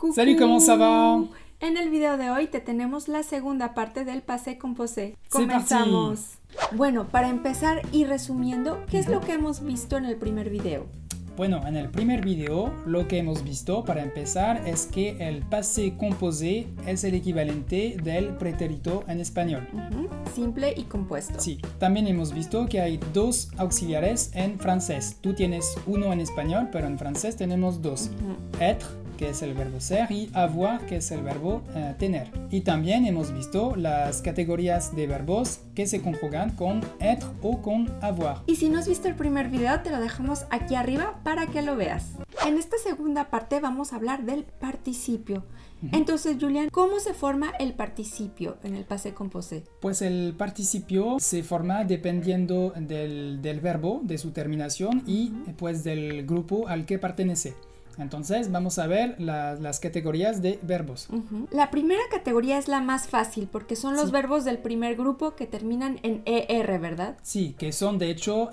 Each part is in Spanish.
Coucou. Salut, comment ça va? En el video de hoy te tenemos la segunda parte del passé composé. C'est Comenzamos. Bueno, para empezar y resumiendo, ¿qué es lo que hemos visto en el primer video? Bueno, en el primer video lo que hemos visto para empezar es que el passé composé es el equivalente del pretérito en español. Simple y compuesto. Sí, también hemos visto que hay dos auxiliares en francés. Tú tienes uno en español, pero en francés tenemos dos. Être, que es el verbo ser, y avoir, que es el verbo tener. Y también hemos visto las categorías de verbos que se conjugan con être o con avoir. Y si no has visto el primer video, te lo dejamos aquí arriba para que lo veas. En esta segunda parte vamos a hablar del participio. Entonces, Julián, ¿cómo se forma el participio en el passé composé? Pues el participio se forma dependiendo del verbo, de su terminación y pues del grupo al que pertenece. Entonces vamos a ver las categorías de verbos. La primera categoría es la más fácil porque son los verbos del primer grupo que terminan en ER, ¿verdad? Sí, que son de hecho,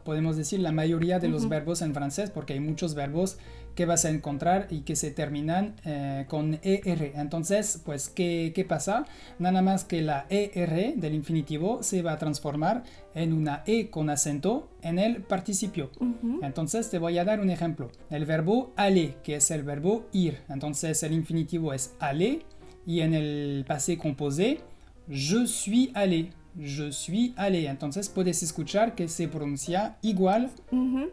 podemos decir, la mayoría de los verbos en francés, porque hay muchos verbos que vas a encontrar y que se terminan con ER. Entonces, pues, ¿qué pasa? Nada más que la ER del infinitivo se va a transformar en una E con acento en el participio. Entonces, te voy a dar un ejemplo. El verbo aller, que es el verbo ir. Entonces, el infinitivo es aller y en el passé composé, je suis allé. Je suis allé. Entonces puedes escuchar que se pronuncia igual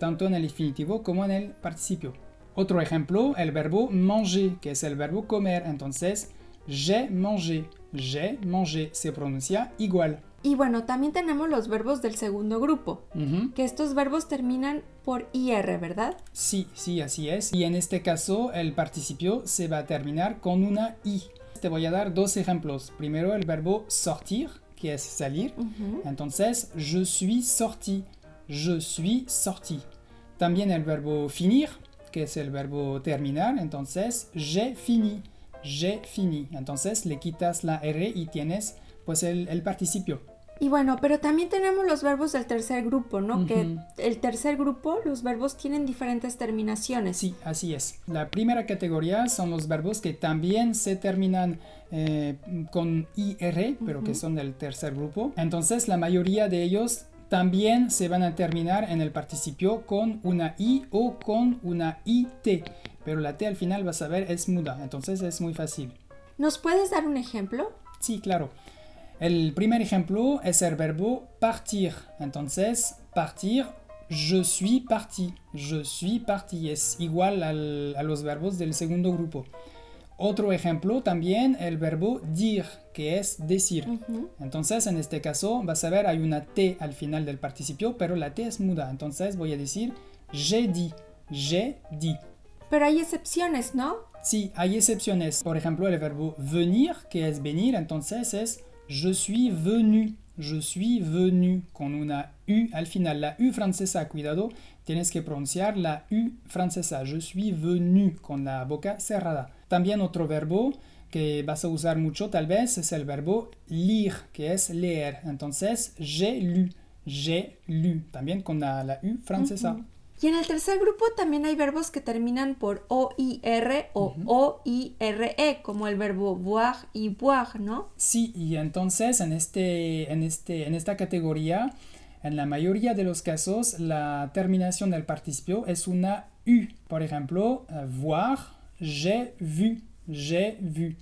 tanto en el infinitivo como en el participio. Otro ejemplo, el verbo manger, que es el verbo comer. Entonces, j'ai mangé. J'ai mangé. Se pronuncia igual. Y bueno, también tenemos los verbos del segundo grupo, que estos verbos terminan por IR, ¿verdad? Sí, así es. Y en este caso, el participio se va a terminar con una I. Te voy a dar dos ejemplos. Primero, el verbo sortir, que es salir. Entonces, je suis sorti. Je suis sorti. También el verbo finir, que es el verbo terminar. Entonces, j'ai fini. J'ai fini. Entonces, le quitas la R y tienes pues el participio. Y bueno, pero también tenemos los verbos del tercer grupo, ¿no? Que el tercer grupo, los verbos tienen diferentes terminaciones. Sí, así es. La primera categoría son los verbos que también se terminan con IR, pero que son del tercer grupo. Entonces, la mayoría de ellos también se van a terminar en el participio con una I o con una IT. Pero la T al final, vas a ver, es muda. Entonces, es muy fácil. ¿Nos puedes dar un ejemplo? Sí, claro. El primer ejemplo es el verbo partir. Entonces, partir, je suis parti. Je suis parti es igual a los verbos del segundo grupo. Otro ejemplo también el verbo dire, que es decir. Entonces, en este caso, vas a ver, hay una T al final del participio, pero la T es muda. Entonces, voy a decir j'ai dit. J'ai dit. Pero hay excepciones, ¿no? Sí, hay excepciones. Por ejemplo, el verbo venir, que es venir, entonces es je suis venu. Je suis venu con una U al final. La U francesa, cuidado, tienes que pronunciar la U francesa. Je suis venu con la boca cerrada. También otro verbo que vas a usar mucho tal vez es el verbo lire, que es leer. Entonces, j'ai lu. J'ai lu. También con la U francesa. Y en el tercer grupo también hay verbos que terminan por OIR o OIRE, como el verbo voir y boire, ¿no? Sí, y entonces en esta categoría, en la mayoría de los casos, la terminación del participio es una U. Por ejemplo, voir, j'ai vu, j'ai vu.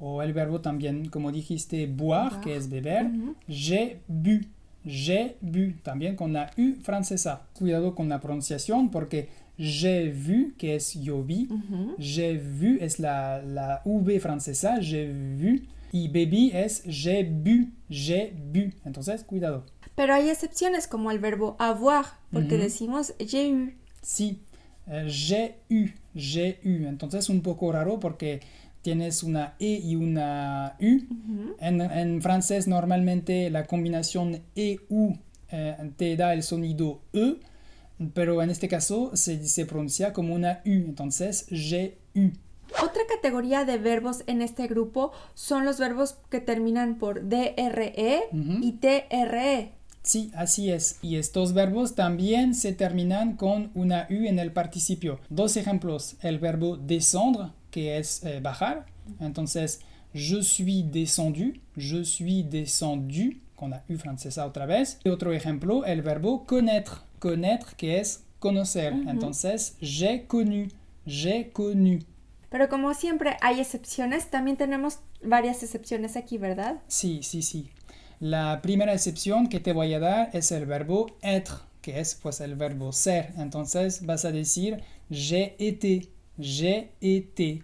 O el verbo también, como dijiste, boire, que es beber, j'ai bu. J'ai bu, también con la U francesa. Cuidado con la pronunciación porque j'ai vu, que es yo vi. J'ai vu es la V francesa, j'ai vu. Y baby es j'ai bu, j'ai bu. Entonces, cuidado. Pero hay excepciones como el verbo avoir, porque decimos j'ai eu. Sí, j'ai eu, j'ai eu. Entonces, un poco raro porque tienes una E y una U. En francés normalmente la combinación E-U te da el sonido E, pero en este caso se pronuncia como una U. Entonces, j'ai eu. Otra categoría de verbos en este grupo son los verbos que terminan por DRE y TRE. Sí, así es. Y estos verbos también se terminan con una U en el participio. Dos ejemplos. El verbo descendre, que es bajar. Entonces, je suis descendu, con la U francesa otra vez. Y otro ejemplo, el verbo connaître, que es conocer. Entonces, j'ai connu. Pero como siempre hay excepciones, también tenemos varias excepciones aquí, ¿verdad? Sí. La primera excepción que te voy a dar es el verbo être, que es pues el verbo ser. Entonces vas a decir j'ai été,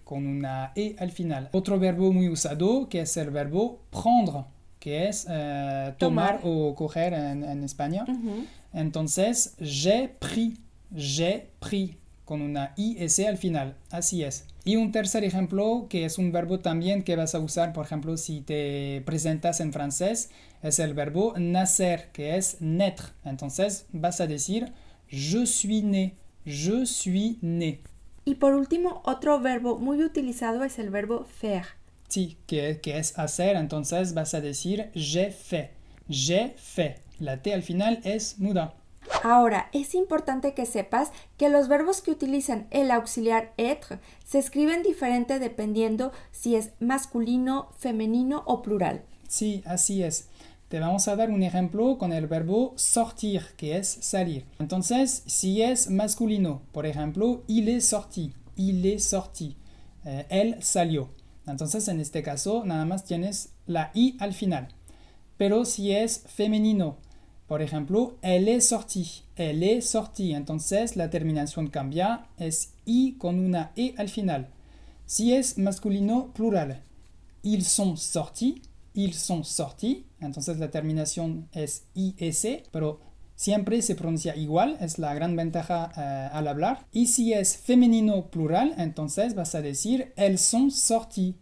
con una E al final. Otro verbo muy usado que es el verbo prendre, que es tomar o coger en España. Entonces j'ai pris, con una IS al final. Así es. Y un tercer ejemplo, que es un verbo también que vas a usar, por ejemplo, si te presentas en francés, es el verbo nacer, que es naître. Entonces vas a decir je suis né. Y por último, otro verbo muy utilizado es el verbo faire. Sí, que es hacer. Entonces vas a decir j'ai fait. La T al final es muda. Ahora, es importante que sepas que los verbos que utilizan el auxiliar être se escriben diferente dependiendo si es masculino, femenino o plural. Sí, así es. Te vamos a dar un ejemplo con el verbo sortir, que es salir. Entonces, si es masculino, por ejemplo, il est sorti. Él salió. Entonces, en este caso, nada más tienes la I al final. Pero si es femenino, por ejemplo, elle est sortie. Entonces, la terminación cambia, es I con una E al final. Si es masculino, plural, ils sont sortis. Entonces, la terminación es IS, pero siempre se pronuncia igual, es la gran ventaja al hablar. Y si es femenino plural, entonces vas a decir elles sont sorties.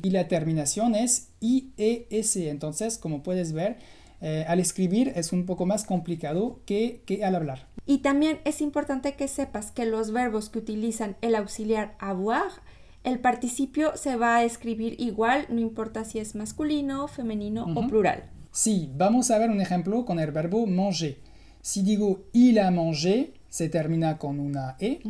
Y la terminación es IES. Entonces, como puedes ver, al escribir es un poco más complicado que al hablar. Y también es importante que sepas que los verbos que utilizan el auxiliar avoir, el participio se va a escribir igual, no importa si es masculino, femenino o plural. Sí, vamos a ver un ejemplo con el verbo manger. Si digo il a mangé, se termina con una E.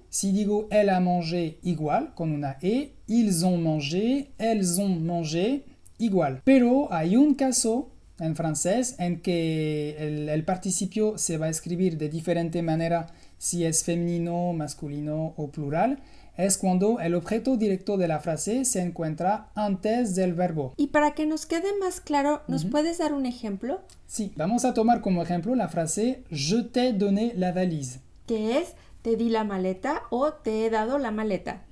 Si digo elle a mangé, igual, con una E. Ils ont mangé, elles ont mangé, igual. Pero hay un caso en francés en que el participio se va a escribir de diferente manera si es femenino, masculino o plural. Es cuando el objeto directo de la frase se encuentra antes del verbo. Y para que nos quede más claro, ¿nos puedes dar un ejemplo? Sí, vamos a tomar como ejemplo la frase je t'ai donné la valise. Que es te di la maleta o te he dado la maleta.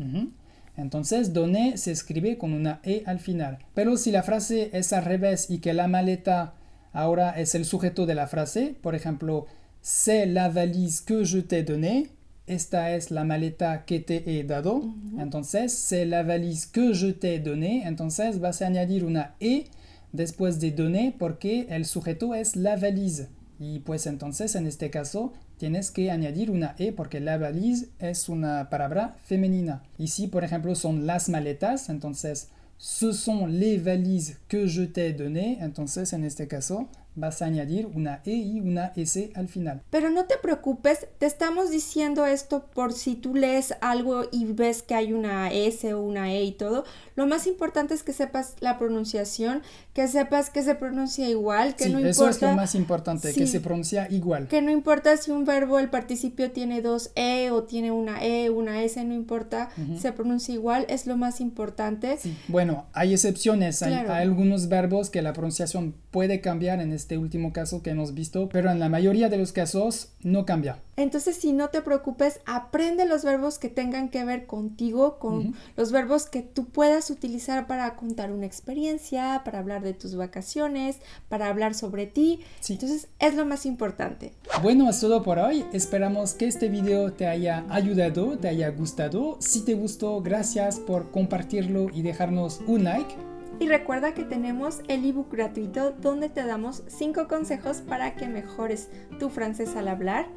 Entonces, donné se escribe con una E al final. Pero si la frase es al revés y que la maleta ahora es el sujeto de la frase, por ejemplo, c'est la valise que je t'ai donnée, esta es la maleta que te he dado. Entonces, c'est la valise que je t'ai donnée. Entonces, vas a añadir una E después de donné porque el sujeto es la valise. Y pues entonces, en este caso, tienes que añadir una E porque la valise es una palabra femenina. Y si, por ejemplo, son las maletas, entonces, ce sont les valises que je t'ai données. Entonces, en este caso, vas a añadir una E y una S al final. Pero no te preocupes, te estamos diciendo esto por si tú lees algo y ves que hay una S o una E y todo. Lo más importante es que sepas la pronunciación, que sepas que se pronuncia igual, que sí, no importa... eso es lo más importante, sí, que se pronuncia igual. Que no importa si un verbo, el participio tiene dos E o tiene una E, una S, no importa, se pronuncia igual, es lo más importante. Sí. Bueno, hay excepciones, claro. hay algunos verbos que la pronunciación puede cambiar en este último caso que hemos visto, pero en la mayoría de los casos no cambia. Entonces, si no te preocupes, aprende los verbos que tengan que ver contigo, con los verbos que tú puedas utilizar para contar una experiencia, para hablar de tus vacaciones, para hablar sobre ti. Sí. Entonces, es lo más importante. Bueno, es todo por hoy. Esperamos que este video te haya ayudado, te haya gustado. Si te gustó, gracias por compartirlo y dejarnos un like. Y recuerda que tenemos el ebook gratuito donde te damos 5 consejos para que mejores tu francés al hablar.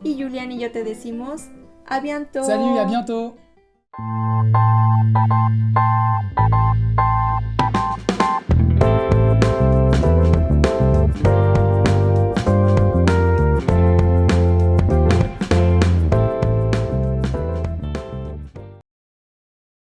Y Julián y yo te decimos, à bientôt. Salut, à bientôt.